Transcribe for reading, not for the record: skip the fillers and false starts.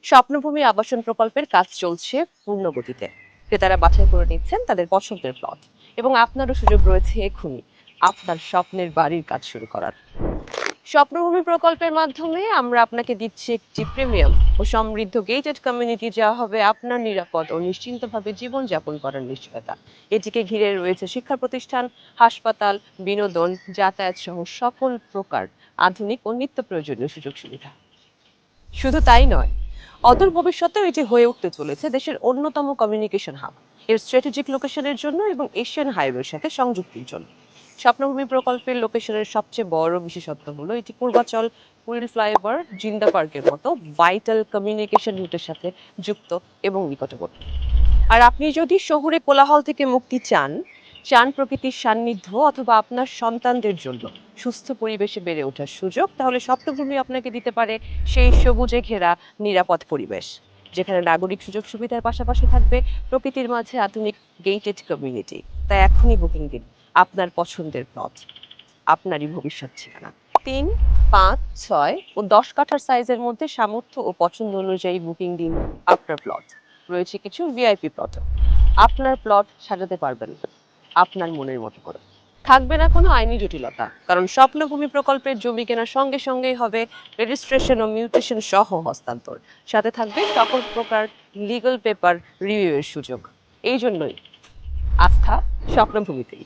স্বপ্নভূমি আবাসন প্রকল্পের কাজ চলছে পূর্ণ গতিতে। ক্রেতারা বাছাই করে নিচ্ছেন তাদের পছন্দের প্লট, এবং আপনারও সুযোগ রয়েছে এক্ষুনি আপনার স্বপ্নের বাড়ির কাজ শুরু করার। স্বপ্নভূমি প্রকল্পের মাধ্যমে আমরা আপনাকে দিচ্ছি একটি প্রিমিয়াম ও সমৃদ্ধ গেটেড কমিউনিটি, যা হবে আপনার নিরাপদ ও নিশ্চিন্তভাবে জীবনযাপন করার নিশ্চয়তা। এটিকে ঘিরে রয়েছে শিক্ষা প্রতিষ্ঠান, হাসপাতাল, বিনোদন, যাতায়াত সহ সকল প্রকার আধুনিক ও নিত্য প্রয়োজনীয় সুযোগ সুবিধা। শুধু তাই নয়, অদূর ভবিষ্যতেও এটি হয়ে উঠতে চলেছে দেশের অন্যতম কমিউনিকেশন হাব, এর স্ট্র্যাটেজিক লোকেশনের জন্য এবং এশিয়ান হাইওয়ের সাথে সংযুক্তির জন্য। স্বপ্নভূমি প্রকল্পের লোকেশনের সবচেয়ে বড় বিশেষত্ব হলো এটি পূর্বাচল, কুড়িল ফ্লাইওভার, জিন্দা পার্কের মতো ভাইটাল কমিউনিকেশন রুটের সাথে যুক্ত এবং নিকটবর্তী। আর আপনি যদি শহুরে কোলাহল থেকে মুক্তি চান, চান প্রকৃতির সান্নিধ্য, অথবা আপনার সন্তানদের জন্য সুস্থ পরিবেশে বেড়ে ওঠার সুযোগ, তাহলে স্বপ্নভূমি আপনাকে দিতে পারে সেই সবুজে ঘেরা নিরাপদ পরিবেশ, যেখানে নাগরিক সুযোগ সুবিধার পাশাপাশি থাকবে প্রকৃতির মাঝে আধুনিক গেটেড কমিউনিটি। তাই এখনই বুকিং দিন আপনার পছন্দের প্লট, আপনারই ভবিষ্যৎ ঠিকানা। ৩, ৫, ৬ ও ১০ কাঠার সাইজের মধ্যে সামর্থ্য ও পছন্দ অনুযায়ী বুকিং দিন আপনার প্লট। রয়েছে কিছু ভিআইপি প্লটও। আপনার প্লট সাজাতে পারবেন আপনার মনের মতো করে। থাকবে না কোনো আইনি জটিলতা, কারণ স্বপ্নভূমি প্রকল্পের জমি কেনার সঙ্গে সঙ্গেই হবে রেজিস্ট্রেশন ও মিউটেশন সহ হস্তান্তর। সাথে থাকবে সকল প্রকার লিগ্যাল পেপার রিভিউয়ের সুযোগ। এই জন্যই আস্থা স্বপ্নভূমিতেই।